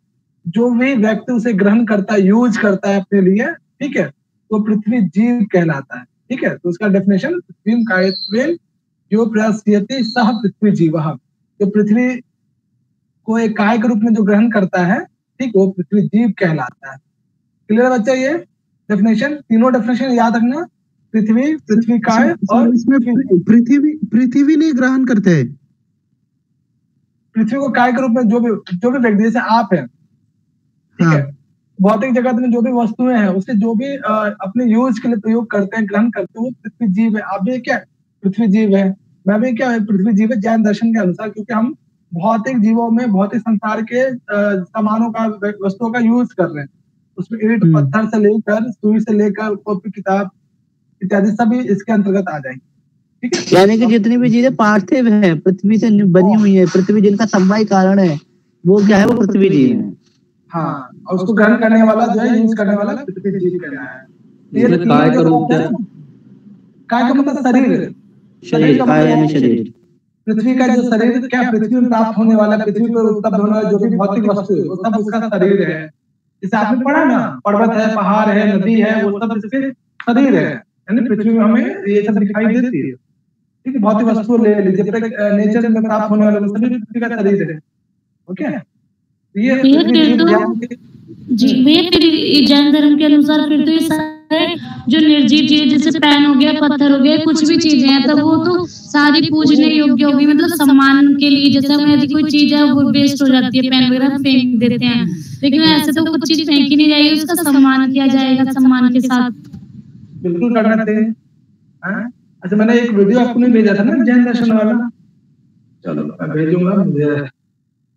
जो भी व्यक्ति उसे ग्रहण करता है, यूज करता है अपने लिए, ठीक है, तो पृथ्वी जीव कहलाता है। ठीक है, तो उसका डेफिनेशन पृथ्वी कायत्वेन जो प्रस्यति सह पृथ्वी जीवः, जो पृथ्वी को एक काय के रूप में जो ग्रहण करता है, ठीक, वो पृथ्वी जीव कहलाता है। क्लियर बच्चा? ये डेफिनेशन, तीनों डेफिनेशन याद रखना, पृथ्वी, पृथ्वी काय और इसमें पृथ्वी नहीं ग्रहण करते हैं। पृथ्वी को काय के रूप में जो भी व्यक्ति, जैसे आप है, ठीक है, भौतिक जगत में जो भी वस्तुएं हैं उसे जो भी अपने यूज के लिए प्रयोग करते हैं, ग्रहण करते हैं, वो पृथ्वी जीव है। आप भी क्या पृथ्वी जीव है, मैं भी क्या पृथ्वी जीव है जैन दर्शन के अनुसार, क्योंकि हम भौतिक जीवों में भौतिक संसार के सामानों का, वस्तुओं का यूज कर रहे हैं। उसमें ईंट पत्थर से लेकर, सुई से लेकर, कॉपी किताब इत्यादि सभी इसके अंतर्गत आ जाएंगे। ठीक है, यानी कि जितनी भी चीजें पार्थिव है, पृथ्वी से बनी हुई है, पृथ्वी जिनका समवाय कारण है, वो क्या है? वो पृथ्वी जीव है। हाँ, और उसको ग्रहण करने वाला जो है, यूज करने वाला पृथ्वी जीव कहलाता है। काय का रूप क्या है? काय का मतलब शरीर, शरीर, काय यानी शरीर। पृथ्वी का जो शरीर क्या, पृथ्वी में प्राप्त होने वाला, पृथ्वी पर उपलब्ध होने वाला जो भी भौतिक वस्तु है, वो सब उसका शरीर है। जैसे आपने पढ़ा ना, पर्वत है, पहाड़ है, नदी है, वो सब इसके शरीर है। यानी पृथ्वी में हमें ये सब दिखाई देती है। ठीक है, भौतिक वस्तु ले लीजिए, नेचर में प्राप्त होने वाले सभी पृथ्वी का शरीर है। ओके, ये जैन धर्म के अनुसार फिर तो ये सारे जो निर्जीव चीज, जैसे पैन हो गया, पत्थर हो गया, कुछ भी चीजें हैं, तब वो तो सारी पूजने योग्य होगी, मतलब सम्मान के लिए। जैसे हमें यदि कोई चीज है वो वेस्ट हो जाती है, पैन वगैरह फेंक देते हैं, लेकिन ऐसे तो कुछ चीज फेंकी नहीं जाएगी, उसका सम्मान किया जाएगा सम्मान के साथ। बिल्कुल करना चाहिए। अच्छा, मैंने एक वीडियो आपको नहीं भेजा था ना जैन दर्शन वाला, चलो मैं भेजूंगा, मुझे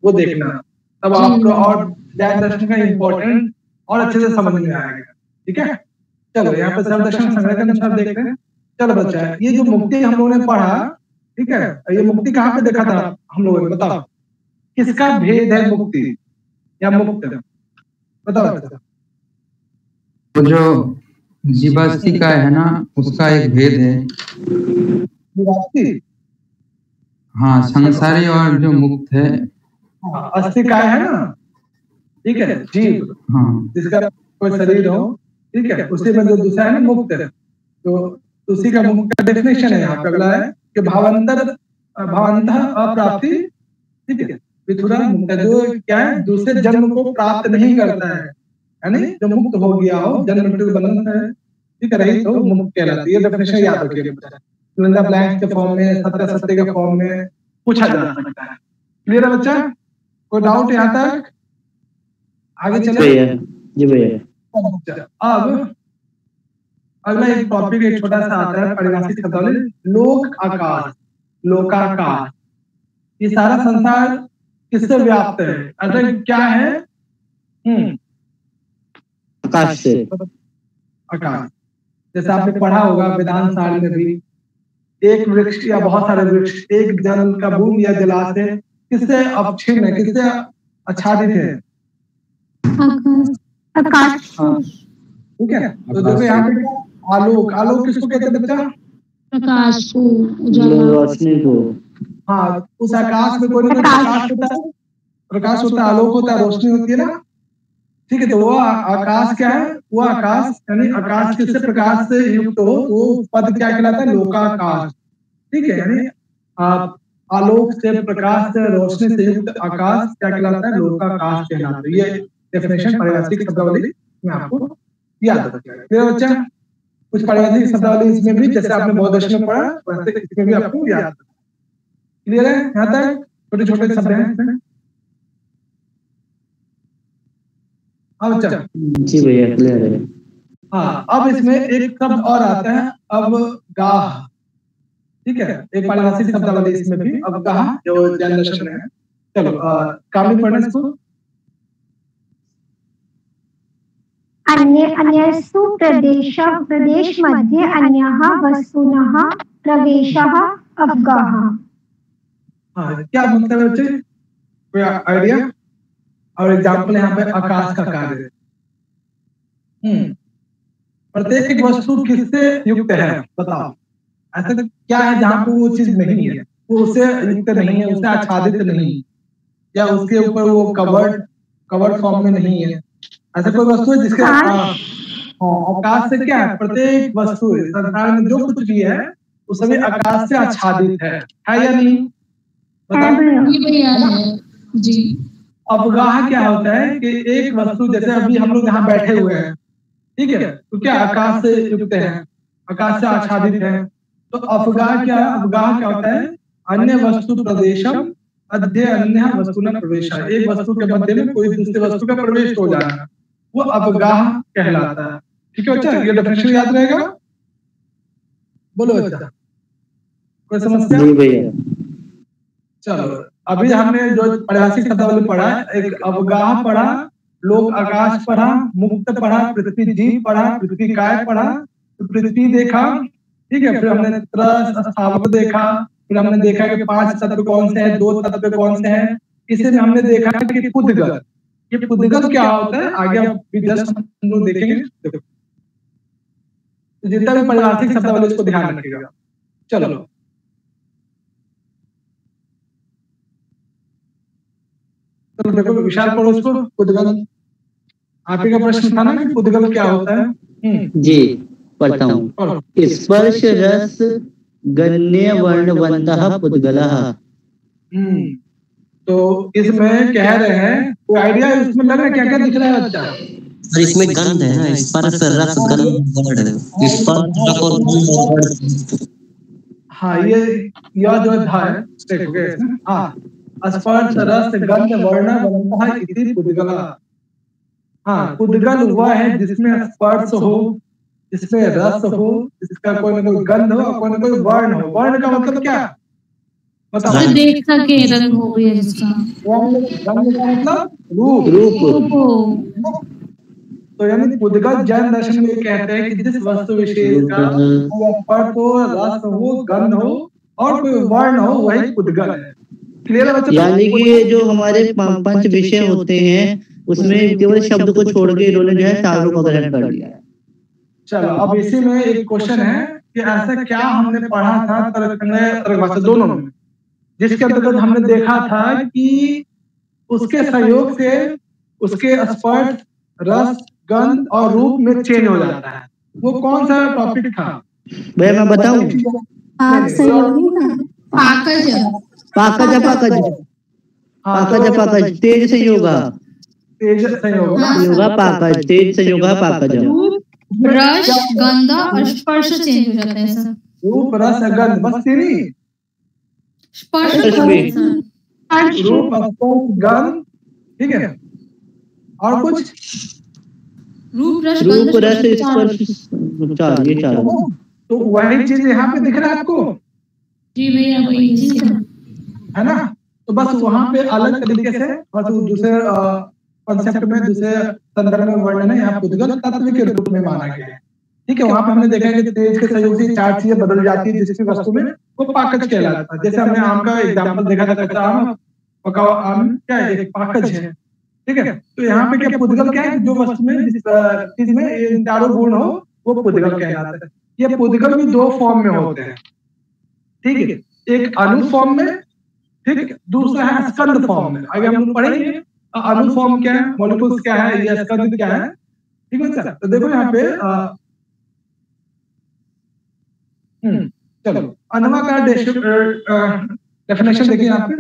वो देखना, तब आपको और जैन दर्शन का इम्पोर्टेंट और अच्छे से समझ में आएगा। ठीक है, चलो यहाँ पे सर्व दर्शन संग्रह के अनुसार देखते हैं। चलो बच्चा, ये जो मुक्ति हम लोगों ने पढ़ा, ठीक है, ये मुक्ति कहाँ पे देखा था हम लोगों ने? बताओ किसका भेद है मुक्ति? या मुक्त? बताओ बच्चा। तो जो जीवास्तिका है ना, उसका एक भेद है। जीवास्ति? हाँ, संसारी और जो मुक्त है। अस्तिकाय है ना, ठीक है, जीव, हाँ, जिसका कोई शरीर हो, ठीक है, उसी में जो दूसरा है ना मुक्त है, तो उसी का मुक्त का डेफिनेशन है यहाँ पे। अगला है कि भावांतर अप्राप्ति, ठीक है, विथुरा मुक्त, जो क्या है, दूसरे जन्म को प्राप्त नहीं करता है, यानी जो मुक्त हो गया हो, जन्म मृत्यु के बंधन है, ठीक है, रही तो मुक्त कहलाती है। ये डेफिनेशन याद रखिएगा, ब्लैंक के फॉर्म में, सत्य सत्य के फॉर्म में पूछा जा सकता है। क्लियर है बच्चा? कोई डाउट यहाँ तक? आगे चले जी भैया। अब अगला एक टॉपिक एक छोटा सा आता है, पारिभाषिक शब्दावली, लोक आकाश, लोकाकाश। ये सारा संसार किससे व्याप्त है? अर्थात क्या है? आकाश से। आकाश, जैसे आपने पढ़ा होगा वेदांत साल में भी, एक वृक्ष या बहुत सारे वृक्ष एक जल का बूंद या जलाशय किससे अवच्छिन्न है, किससे आच्छादित है? आकाश। ठीक है, तो देखो यहाँ पे आलोक, आलोक किसको कहते हैं बच्चा? प्रकाश को, उजाला, रोशनी को। हाँ, उस आकाश में कोई ना कोई प्रकाश होता है, प्रकाश होता है, आलोक होता है, रोशनी होती है ना, ठीक है। तो वो आकाश क्या है? वो आकाश, यानी आकाश किससे प्रकाश से युक्त हो, वो पद क्या कहलाता है? लोकाकाश, ठीक है। यानी आलोक से, प्रकाश से, रोशनी से युक्त आकाश क्या कहलाता है? लोकाकाश कहलाता है। ये डेफिनेशन पारिभाषिक शब्दावली में आपको याद रखिएगा। बच्चा, कुछ पारिभाषिक शब्दावली इसमें भी, जैसे आपने बहुत दशक में पढ़ा, वैसे इसमें भी आपको याद रखना। क्लियर है यहाँ तक? छोटे छोटे शब्द हैं। हाँ बच्चा? जी भैया, क्लियर है। हाँ, अब इसमें एक शब्द और आता है, अवगाह, ठीक है, एक पारिभाषिक शब्दावली इसमें भी, अवगाह, जो जैन दर्शन में है। चलो कामिनी पढ़ने इसको। अन्येषु प्रदेश मध्ये अन्यः वस्तुनः प्रवेशः अवगाह। हाँ, क्या मतलब है बच्चे? कोई आइडिया? और एग्जाम्पल यहाँ पे आकाश का कार्य। प्रत्येक वस्तु किससे युक्त है बताओ? ऐसा क्या है जहाँ पे वो चीज नहीं है, वो उससे युक्त नहीं है, उससे आच्छादित नहीं, या उसके ऊपर वो कवर्ड फॉर्म में नहीं है? ऐसा कोई वस्तु है जिसके आकाश से क्या है? प्रत्येक वस्तु संसार में जो कुछ भी है वो सभी आकाश से आच्छादित है या नहीं? बताओ जी। अवगाह क्या होता है कि एक वस्तु, जैसे अभी हम लोग यहाँ बैठे हुए हैं, ठीक है, तो क्या आकाश से युक्त है, आकाश से आच्छादित है। तो अवगाह क्या होता है? अन्य वस्तु प्रवेशम अध्य अन्य वस्तु न प्रवेश। एक वस्तु के मध्य में कोई दूसरे वस्तु का प्रवेश हो जाना, वो अवगाह कहलाता है। ठीक है बच्चा, ये डेफिनेशन याद रहेगा? बोलो बच्चा, कोई समस्या? जी भैया। चलो, अभी हमने जो पारिभाषिक शब्दावली पढ़ा, एक अवगाह पढ़ा, लोक आकाश पढ़ा, मुक्त पढ़ा, पृथ्वी जीव पढ़ा, पृथ्वी काय पढ़ा, तो पृथ्वी देखा, ठीक है, फिर हमने स्थावक देखा, फिर हमने देखा कि 5 तत्व कौन से हैं, 2 तत्व कौन से हैं। इसे में हमने देखा कि पुद्गल, ये पुद्गल क्या होता है आगे आप हम लोग देखेंगे। देखो तो जितना भी पारिभाषिक शब्दावली इसको ध्यान रखिएगा। चलो तो देखो विशाल पढ़ो इसको, पुद्गल। आप ही का प्रश्न था ना कि पुद्गल क्या होता है? जी पढ़ता हूँ। स्पर्श रस गण्य वर्णवन्तः पुद्गलः। तो इसमें कह रहे हैं, कोई आइडिया इसमें लग रहा है क्या क्या दिख रहा है बच्चा? और इसमें गंध है ना, स्पर्श रस गंध वर्ण, स्पर्श और गंध। हाँ, यह जो है देखोगे, हाँ, स्पर्श रस गंध वर्ण वन्तः इति पुद्गलः। हाँ, पुद्गल वह है जिसमें स्पर्श हो, जिसमें रस हो, जिसका कोई ना कोई गंध हो, कोई ना कोई वर्ण हो। वर्ण का मतलब क्या? बताओ। देख सके रंग हो गया जिसका। रंग का मतलब रूप। तो यानी पुद्गल जैन दर्शन में कहते हैं कि जिस वस्तु विशेष का स्पर्श हो, रस हो, गंध हो और कोई वर्ण हो, वही पुद्गल है। क्लियर है बच्चों? यानी कि जो हमारे 5 विषय होते हैं, उसमें केवल शब्द को छोड़ के इन्होंने जो है चारों को ग्रहण कर लिया है। चलो अब इसी में एक क्वेश्चन है कि ऐसा क्या हमने पढ़ा था तर्कभाषा दोनों में, जिसके अंतर्गत हमने देखा था कि उसके सहयोग से उसके स्पर्श, रस, गंध और रूप में चेंज हो जाता है। वो कौन सा टॉपिक था भैया? मैं बताऊं? पाकज तेज संयोग, तेज संयोग, पाकज तेज संयोग, पाकज रस, गंध और स्पर्श चेंज हो जाता है सर। रूप, रस, गंध, बस तीन स्पर्श रूप, स्पर्श, गंध, ठीक है। और कुछ रूप, रस, स्पर्श, ये चार। तो वही चीज यहाँ पे दिख रहा है आपको? जी भैया वही चीज है ना। तो बस वहाँ पे अलग तरीके से बस दूसरे कॉन्सेप्ट में, दूसरे संदर्भ में वर्णन है, यहाँ पुद्गल तत्व के रूप में माना गया है। ठीक है, वहाँ पे हमने देखा है कि तेज के सहयोग से चार चीजें बदल जाती है जिसकी वस्तु में वो पाकज कहलाता है। जैसे हमने आम का एग्जाम्पल देखा था, कच्चा आम, पका हुआ आम क्या है? एक पाकज है। ठीक है, तो यहाँ पे क्या पुद्गल क्या है? जो वस्तु में जिस चीज में इन चारों गुण हो वो पुद्गल कहलाता है। ये पुद्गल भी दो फॉर्म में होते हैं। ठीक है, एक अनु फॉर्म में, ठीक, दूसरा है स्कंद फॉर्म में। अगर हम लोग पढ़ेंगे अनु फॉर्म क्या है, मॉलिक्यूल्स क्या है, या स्कंद क्या है। ठीक है सर, तो देखो यहाँ पे चलो अनवा का डेफिनेशन देखिए यहाँ पे।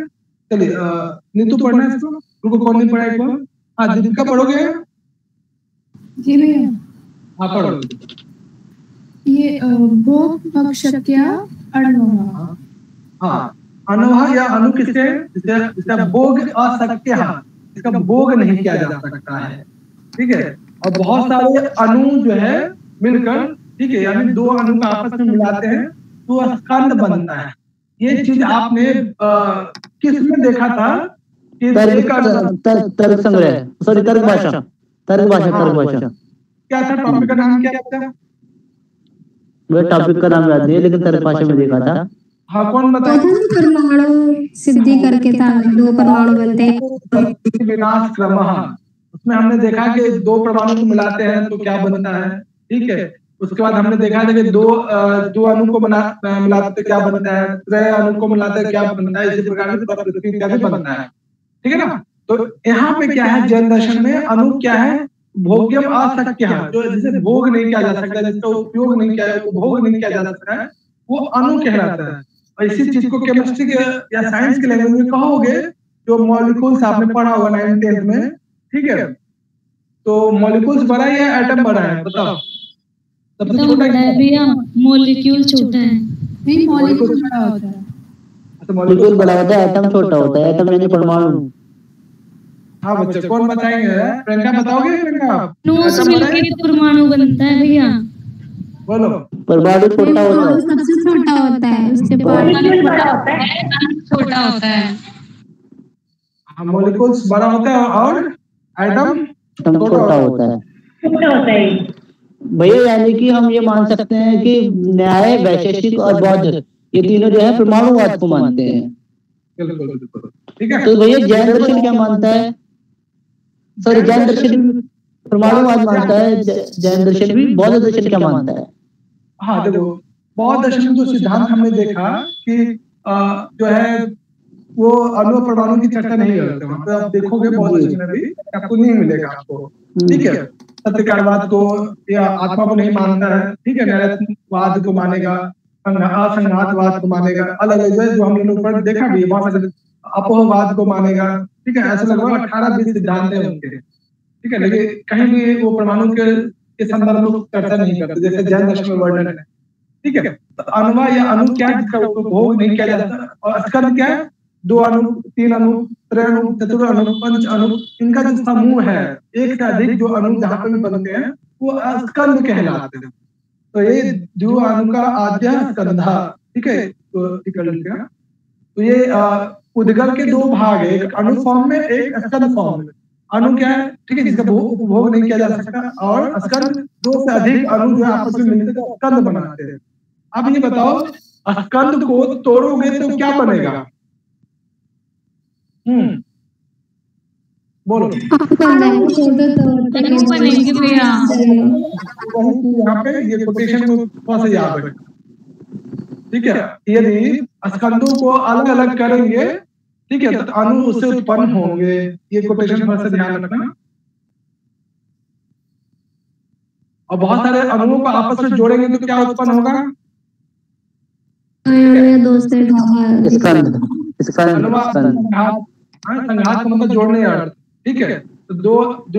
चलिए नीतू पढ़ना है इसको, रुको कौन नहीं पढ़ा इसको? हाँ दीपिका पढ़ोगे? जी भैया। हाँ पढ़ो। ये भोग भक्षक्या अणुहा। हाँ अनोहा या अनु किससे? जिसका भोग अशक्य है, इसका भोग नहीं किया जा सकता है। ठीक है, और बहुत सारे अणु जो है मिलकर, ठीक है, यानी दो अणु का आपस में मिलाते हैं तो स्कंद बनता है। ये चीज आपने किस में देखा था? तर्क संग्रह, सॉरी तर्क भाषा। क्या था टॉपिक का नाम? क्या था वो टॉपिक का नाम याद नहीं, लेकिन तर्क भाषा में देखा था। हाँ कौन बताए? परमाणु सिद्धि करके था, दो परमाणु बनते हैं। विनाश क्रम, उसमें हमने देखा कि दो परमाणु को मिलाते हैं तो क्या बनता है। ठीक है, उसके बाद हमने देखा था कि दो अणु को मिलाते क्या बनता है, त्रय अणु को मिलाते क्या बनता है, इसी प्रकार से पृथ्वी इत्यादि बनता है। ठीक है ना। तो यहाँ पे क्या है, जैन दर्शन में अणु क्या है? भोग्यम अशक्य है, जो जिसे भोग नहीं किया जा सकता, जिसका उपयोग नहीं किया, भोग नहीं किया जा सकता है, वो अणु कहलाता है। और इसी चीज को केमिस्ट्री के या साइंस के लैंग्वेज में कहोगे, जो मॉलिक्यूल्स आपने पढ़ा होगा 9th में। ठीक है, तो मॉलिक्यूल्स बड़ा है या एटम बड़ा है? बताओ। सबसे छोटा है भैया, मॉलिक्यूल छोटा है। नहीं, मॉलिक्यूल बड़ा होता है। तो मॉलिक्यूल बड़ा होता है, एटम छोटा होता है। एटम यानी परमाणु। हाँ बच्चे कौन बताएंगे? प्रियंका बताओगे? प्रियंका नौ मिलकर तो परमाणु बनता है भैया। बोलो। परमाणु छोटा होता है, सबसे छोटा होता है, उसके मॉलिक्यूल बड़ा होता है, छोटा होता है। मॉलिक्यूल्स बड़ा होता है और एटम छोटा होता है। छोटा होता है भैया, यानी कि हम ये मान सकते हैं कि न्याय, वैशेषिक और बौद्ध, ये तीनों जो है परमाणुवाद को मानते हैं। बिल्कुल। ठीक है, तो भैया जैन दर्शन क्या मानता है? सॉरी, जैन दर्शन परमाणुवाद मानता है। जैन दर्शन भी, बौद्ध दर्शन क्या मानता है? हाँ देखो, बौद्ध दर्शन में जो सिद्धांत हमने देखा कि जो है वो अणु परमाणु की चर्चा नहीं करते। वहाँ पे आप देखोगे बौद्ध दर्शन में भी आपको नहीं मिलेगा आपको। ठीक है, सत्यकारवाद को या आत्मा को नहीं मानता है। ठीक है, नैतिकवाद को मानेगा, असंघातवाद को मानेगा, अलग अलग जो हम लोगों पर देखा भी, अपोहवाद को मानेगा। ठीक है, ऐसे लगभग 18-20 सिद्धांत है उनके। ठीक है, लेकिन कहीं भी वो परमाणु के संदर्भ में चर्चा नहीं करते, जैसे जैन दर्शन में वर्णन है। ठीक है, तो अणुवा या अणु क्या है जिसका उपभोग नहीं किया जाता, और स्कंद क्या है? 2 अणु, 3 अणु, त्रय अणु, चतुर अणु, पंच अणु, इनका जो समूह है, एक से अधिक जो अणु जहाँ पे भी बनते हैं वो स्कंद कहलाते हैं। तो ये जो अणु का आद्य स्कंधा। ठीक है, तो ये उद्गल के 2 भाग है, एक अणु फॉर्म में, एक स्कंद फॉर्म में। अणु क्या है? ठीक है, जिसका उपभोग नहीं किया जा सकता, और स्कंद 2 से अधिक अणु जो आपस में मिलते हैं स्कंद बनाते हैं। अब ये बताओ, स्कंद को तोड़ोगे तो क्या बनेगा? बोलो। बनेंगे भैया। यहाँ पे ये कोटेशन को थोड़ा सा याद रखना, ठीक है। यदि स्कंदों को अलग अलग करेंगे, ठीक है, तो अणु उससे उत्पन्न होंगे। ये कोटेशन थोड़ा सा ध्यान रखना। और बहुत सारे अणुओं को आपस में जोड़ेंगे तो क्या उत्पन्न होगा? संघात का मतलब जोड़ने अर्थ, ठीक है। तो दो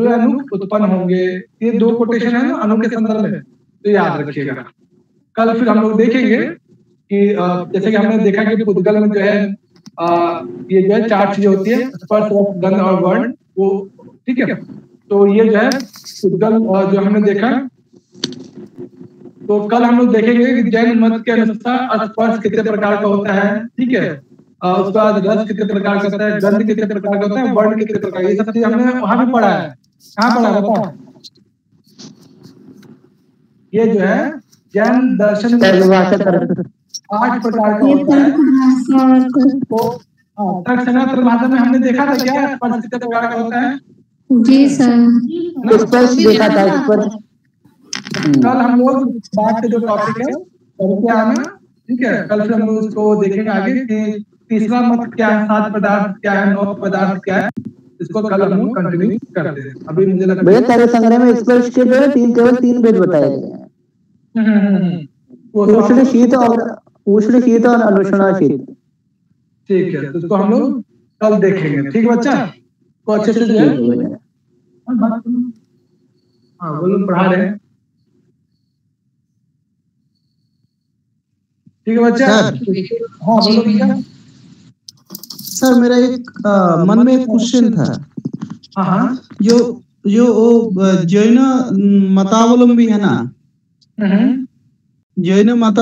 अणु उत्पन्न होंगे। ये दो कोटेशन है ना अणु के संदर्भ में, तो याद रखिएगा। कल फिर हम लोग देखेंगे कि जैसे कि हमने देखा कि पुद्गल में जो है ये जो है 4 चीजें होती है, स्पर्श, रस, गंध और वर्ण, वो ठीक है। तो ये जो है पुद्गल जो हमने देखा, तो कल हम लोग देखेंगे कि जैन मत के अनुसार स्पर्श कितने प्रकार का होता है, ठीक है। उसके बाद रस कितने प्रकार का होता है, गंध कितने प्रकार का होता है, वर्ण कितने प्रकार, ये सब चीज हमने वहां भी पढ़ा है। कहाँ पढ़ा बताओ? ये जो है जैन दर्शन में 8 प्रकार का होता है। तो तर्क संगत भाषा में हमने देखा था क्या स्पर्श कितने प्रकार का होता है? जी सर, स्पर्श देखा था। कल हम लोग बात के जो टॉपिक है करके आना, ठीक है। कल फिर हम लोग उसको देखेंगे आगे कि तीसरा मत क्या है, 7 पदार्थ क्या है, 9 पदार्थ क्या है। इसको कल हम लोग कंटिन्यू करते हैं। अभी मुझे लगता है तर्क संग्रह में स्पर्श के जो केवल 3 भेद बताए गए हैं, उष्ण शीत और अनुष्णा शीत, ठीक है। तो इसको हम लोग कल देखेंगे, ठीक है बच्चा। तो अच्छे से जो है हाँ वो लोग पढ़ा रहे हैं, ठीक है बच्चा। हाँ बोलो भैया। सर मेरा एक मन में एक क्वेश्चन था। हाँ जो जैन मतावलंबी है ना, जैन मत